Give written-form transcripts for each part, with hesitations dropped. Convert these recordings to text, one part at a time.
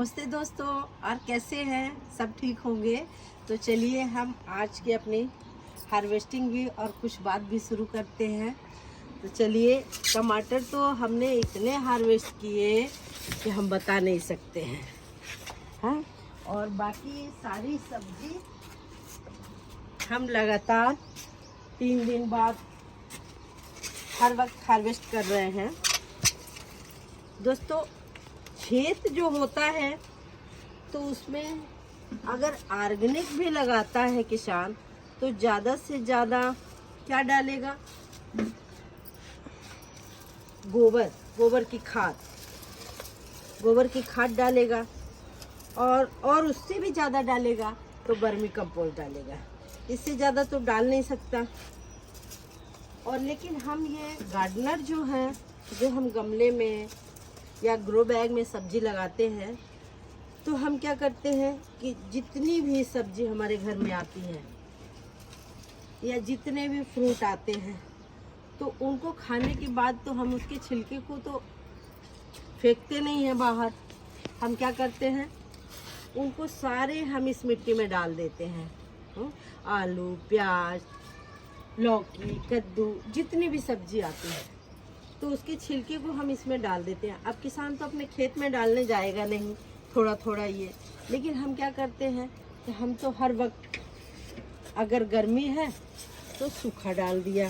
नमस्ते दोस्तों, और कैसे हैं सब? ठीक होंगे। तो चलिए हम आज के अपनी हार्वेस्टिंग भी और कुछ बात भी शुरू करते हैं। तो चलिए, टमाटर तो हमने इतने हार्वेस्ट किए कि हम बता नहीं सकते हैं। हाँ, और बाकी सारी सब्जी हम लगातार 3 दिन बाद हर वक्त हार्वेस्ट कर रहे हैं। दोस्तों, खेत जो होता है तो उसमें अगर ऑर्गेनिक भी लगाता है किसान तो ज़्यादा से ज़्यादा क्या डालेगा? गोबर की खाद डालेगा, और उससे भी ज़्यादा डालेगा तो वर्मी कंपोस्ट डालेगा। इससे ज़्यादा तो डाल नहीं सकता। और लेकिन हम ये गार्डनर जो हैं, जो हम गमले में या ग्रो बैग में सब्जी लगाते हैं, तो हम क्या करते हैं कि जितनी भी सब्जी हमारे घर में आती है या जितने भी फ्रूट आते हैं, तो उनको खाने के बाद तो हम उसके छिलके को तो फेंकते नहीं हैं बाहर। हम क्या करते हैं, उनको सारे हम इस मिट्टी में डाल देते हैं। आलू, प्याज, लौकी, कद्दू, जितनी भी सब्जी आती है तो उसके छिलके को हम इसमें डाल देते हैं। अब किसान तो अपने खेत में डालने जाएगा नहीं, थोड़ा थोड़ा ये, लेकिन हम क्या करते हैं कि हम तो हर वक्त, अगर गर्मी है तो सूखा डाल दिया,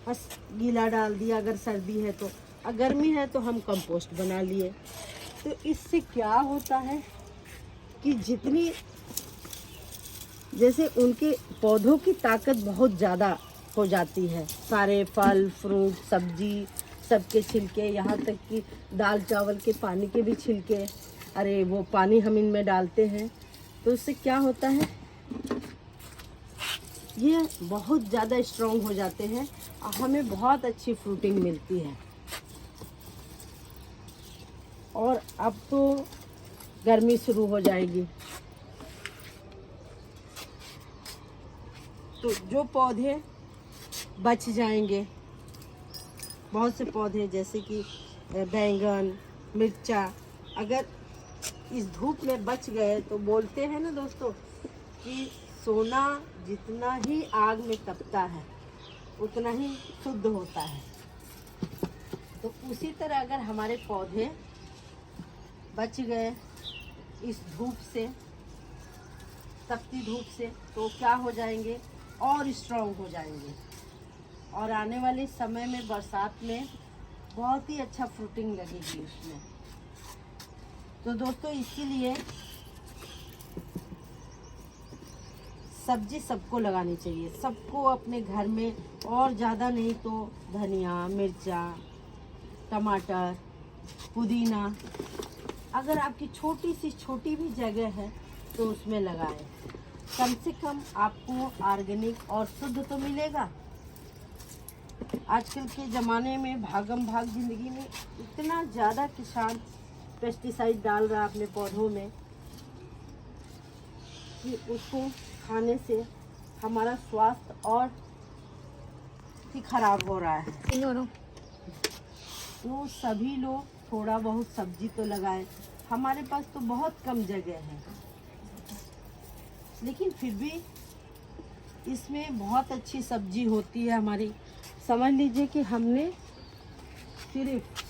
बस गीला डाल दिया, अगर सर्दी है तो, अगर गर्मी है तो हम कंपोस्ट बना लिए। तो इससे क्या होता है कि जितनी, जैसे उनके पौधों की ताकत बहुत ज़्यादा हो जाती है। सारे फल, फ्रूट, सब्जी, सबके छिलके, यहाँ तक कि दाल चावल के पानी के भी छिलके, अरे वो पानी हम इनमें डालते हैं, तो उससे क्या होता है, ये बहुत ज़्यादा स्ट्रॉन्ग हो जाते हैं और हमें बहुत अच्छी फ्रूटिंग मिलती है। और अब तो गर्मी शुरू हो जाएगी, तो जो पौधे बच जाएंगे, बहुत से पौधे जैसे कि बैंगन, मिर्चा, अगर इस धूप में बच गए तो बोलते हैं ना दोस्तों कि सोना जितना ही आग में तपता है उतना ही शुद्ध होता है। तो उसी तरह अगर हमारे पौधे बच गए इस धूप से, तपती धूप से, तो क्या हो जाएंगे, और स्ट्रॉन्ग हो जाएंगे। और आने वाले समय में बरसात में बहुत ही अच्छा फ्रूटिंग लगेगी उसमें। तो दोस्तों, इसीलिए सब्जी सबको लगानी चाहिए, सबको अपने घर में, और ज़्यादा नहीं तो धनिया, मिर्चा, टमाटर, पुदीना, अगर आपकी छोटी भी जगह है तो उसमें लगाएं। कम से कम आपको ऑर्गेनिक और शुद्ध तो मिलेगा। आजकल के ज़माने में भागम भाग ज़िंदगी में इतना ज़्यादा किसान पेस्टिसाइड डाल रहा है अपने पौधों में कि उसको खाने से हमारा स्वास्थ्य और ही खराब हो रहा है। तो सभी लोग थोड़ा बहुत सब्जी तो लगाएं। हमारे पास तो बहुत कम जगह है, लेकिन फिर भी इसमें बहुत अच्छी सब्जी होती है हमारी। समझ लीजिए कि हमने सिर्फ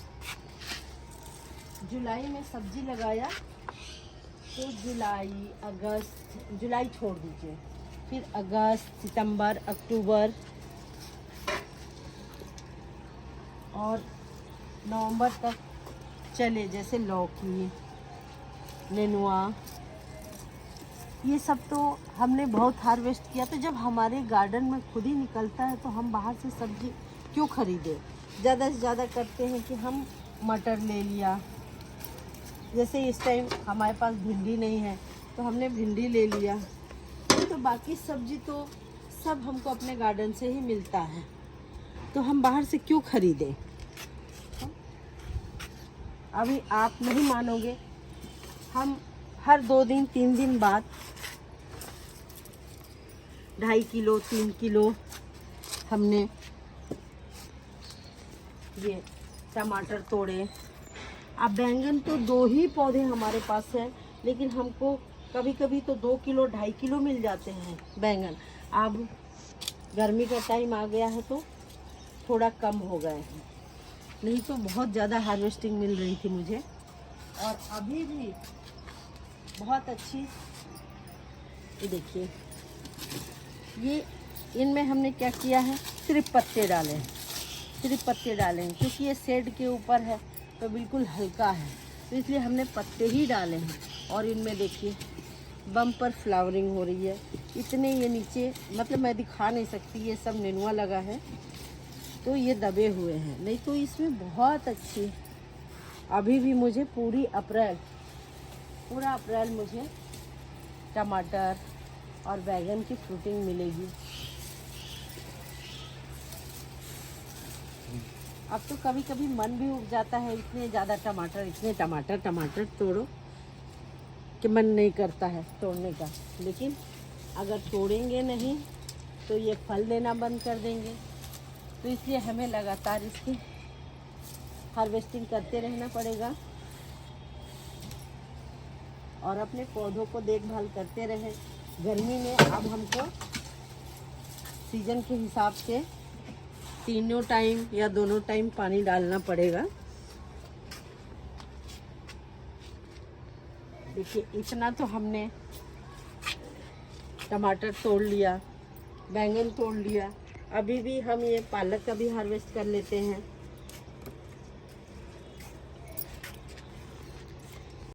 जुलाई में सब्जी लगाया, तो जुलाई छोड़ दीजिए, फिर अगस्त, सितंबर, अक्टूबर और नवंबर तक चले। जैसे लौकी, नेनुआ, ये सब तो हमने बहुत हार्वेस्ट किया। तो जब हमारे गार्डन में खुद ही निकलता है तो हम बाहर से सब्जी क्यों खरीदें? ज़्यादा से ज़्यादा करते हैं कि हम मटर ले लिया, जैसे इस टाइम हमारे पास भिंडी नहीं है तो हमने भिंडी ले लिया। तो बाकी सब्जी तो सब हमको अपने गार्डन से ही मिलता है, तो हम बाहर से क्यों खरीदें? अभी आप नहीं मानोगे, हम हर 2 दिन 3 दिन बाद 2.5 किलो 3 किलो हमने ये टमाटर तोड़े, अब बैंगन तो 2 ही पौधे हमारे पास है, लेकिन हमको कभी कभी तो 2 किलो 2.5 किलो मिल जाते हैं बैंगन। अब गर्मी का टाइम आ गया है तो थोड़ा कम हो गए हैं, नहीं तो बहुत ज़्यादा हार्वेस्टिंग मिल रही थी मुझे। और अभी भी बहुत अच्छी, ये देखिए, ये इनमें हमने क्या किया है, सिर्फ पत्ते डाले हैं, सिर्फ पत्ते डाले हैं, क्योंकि ये शेड के ऊपर है तो बिल्कुल हल्का है, तो इसलिए हमने पत्ते ही डाले हैं। और इनमें देखिए बम्पर फ्लावरिंग हो रही है। इतने ये नीचे, मतलब मैं दिखा नहीं सकती, ये सब नेनुआ लगा है तो ये दबे हुए हैं, नहीं तो इसमें बहुत अच्छी। अभी भी मुझे पूरा अप्रैल मुझे टमाटर और बैंगन की फ्रूटिंग मिलेगी। अब तो कभी कभी मन भी उठ जाता है, इतने ज़्यादा टमाटर, इतने टमाटर तोड़ो कि मन नहीं करता है तोड़ने का, लेकिन अगर तोड़ेंगे नहीं तो ये फल देना बंद कर देंगे, तो इसलिए हमें लगातार इसकी हार्वेस्टिंग करते रहना पड़ेगा और अपने पौधों को देखभाल करते रहे। गर्मी में अब हमको सीजन के हिसाब से 3 टाइम या 2 टाइम पानी डालना पड़ेगा। देखिए इतना तो हमने टमाटर तोड़ लिया, बैंगन तोड़ लिया, अभी भी हम ये पालक का भी हार्वेस्ट कर लेते हैं।